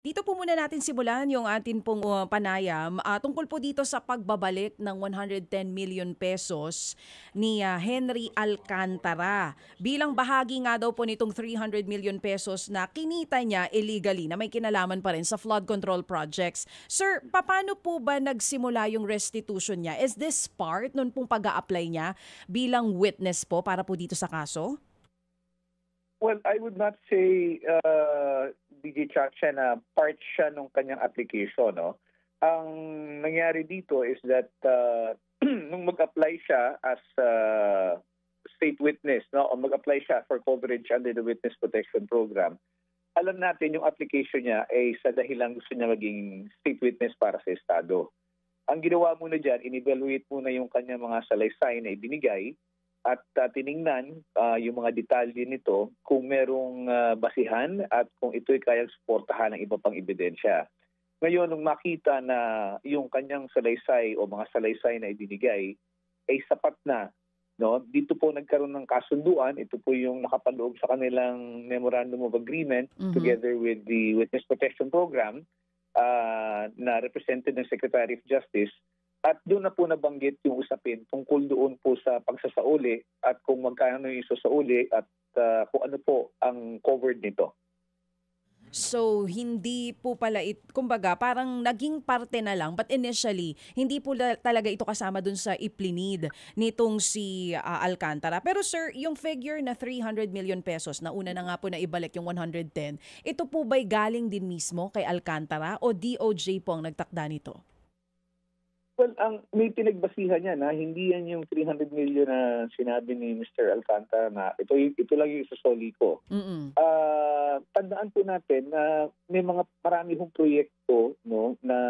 Dito po muna natin simulan yung atin pong panayam tungkol po dito sa pagbabalik ng 110 million pesos ni Henry Alcantara. Bilang bahagi nga daw po nitong 300 million pesos na kinita niya illegally na may kinalaman pa rin sa flood control projects. Sir, paano po ba nagsimula yung restitution niya? Is this part nun pong pag-a-apply niya bilang witness po para po dito sa kaso? Well, I would not say, DJ Chacha, na part siya ng kanyang application. No? Ang nangyari dito is that nung mag-apply siya as state witness, no? O mag-apply siya for coverage under the Witness Protection Program, alam natin yung application niya ay sa dahilan gusto niya maging state witness para sa Estado. Ang ginawa muna dyan, in-evaluate muna yung kanyang mga salaysay na ibinigay at tiningnan yung mga detalye nito kung merong basihan at kung ito'y kayang suportahan ng iba pang ebidensya. Ngayon, nung makita na yung kanyang salaysay o mga salaysay na ibinigay ay sapat na, no? Dito po nagkaroon ng kasunduan. Ito po yung nakapaloob sa kanilang Memorandum of Agreement together with the Witness Protection Program na represented ng Secretary of Justice. At doon na po nabanggit yung usapin tungkol doon po sa pagsasauli at kung magkano yung isasauli at kung ano po ang covered nito. So, hindi po pala, kumbaga, parang naging parte na lang. But initially, hindi po talaga ito kasama dun sa iplinid nitong si Alcantara. Pero sir, yung figure na 300 million pesos, na una na nga po na ibalik yung 110, ito po ba'y galing din mismo kay Alcantara o DOJ po ang nagtakda nito? Well, may pinagbasihan niya na hindi yan yung 300 million na sinabi ni Mr. Alcantara na ito lang yung isusoli ko. Tandaan po natin na may marami hong proyekto, no, na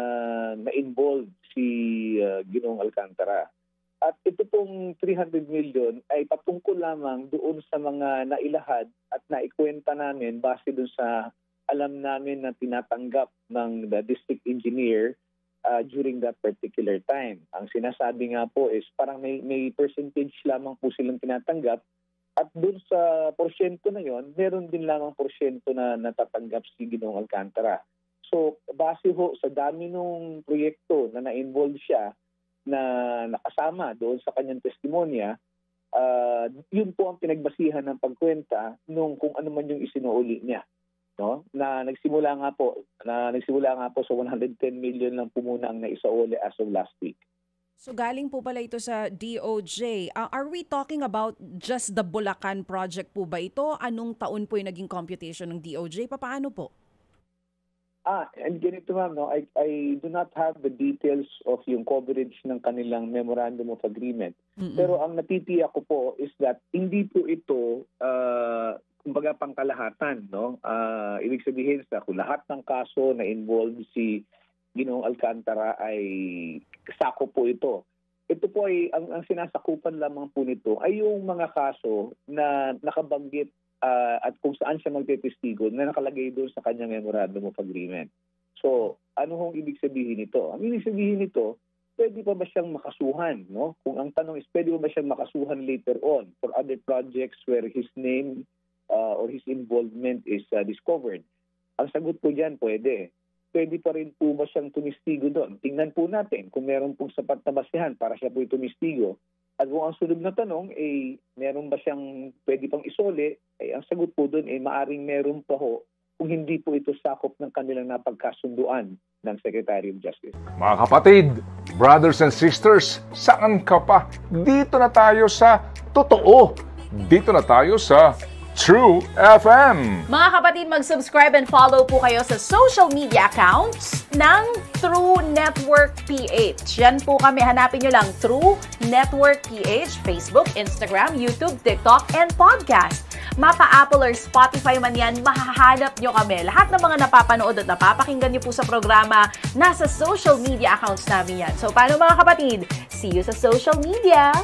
involved si Ginoong Alcantara. At ito pong 300 million ay patungkol lamang doon sa mga nailahad at naikwenta namin base doon sa alam namin na tinatanggap ng the district engineer during that particular time. Ang sinasabi nga po is parang may percentage lamang po silang tinatanggap at doon sa porsyento na yon, meron din lamang porsyento na natatanggap si Ginoong Alcantara. So, base ho sa dami ng proyekto na na-involve siya na nakasama doon sa kanyang testimonya, yun po ang pinagbasihan ng pagkwenta nung kung ano man yung isinuuli niya. No? Na nagsimula nga po sa 110 million lang po muna ang naisauli as of last week. So galing po pala ito sa DOJ. Are we talking about just the Bulacan project po ba ito? Anong taon po yung naging computation ng DOJ? Paano po? And ganito ma'am, no? I do not have the details of yung coverage ng kanilang Memorandum of Agreement. Pero ang natitiyak ko po is that hindi po ito kumbaga pangkalahatan, no? Ibig sabihin kung lahat ng kaso na involved si Ginoong Alcantara ay sakop po ito. Ito po ay ang sinasakupan lamang po nito ay yung mga kaso na nakabanggit at kung saan siya magtestigo na nakalagay doon sa kanyang Memorandum of Agreement. So, ano hong ibig sabihin nito? Ang ibig sabihin nito, pwede pa ba siyang makasuhan, no? Kung ang tanong is pwede pa ba siyang makasuhan later on for other projects where his name or his involvement is discovered? Ang sagot po dyan, pwede. Pwede pa rin po ba siyang tumistigo doon? Tingnan po natin kung meron pong sapat na basihan para siya po tumistigo. At kung ang sunod na tanong, meron ba siyang pwede pang isole, ang sagot po doon, maaring meron pa ho kung hindi po ito sakop ng kanilang napagkasunduan ng Secretary of Justice. Mga kapatid, brothers and sisters, saan ka pa? Dito na tayo sa totoo. Dito na tayo sa True FM. Mga kapatid, mag-subscribe and follow po kayo sa social media accounts ng True Network PH. Yan po kami. Hanapin nyo lang True Network PH, Facebook, Instagram, YouTube, TikTok, and podcast. Mapa-Apple or Spotify man yan, mahahanap nyo kami. Lahat ng mga napapanood at napapakinggan nyo po sa programa, nasa social media accounts namin yan. So, paano mga kapatid? See you sa social media!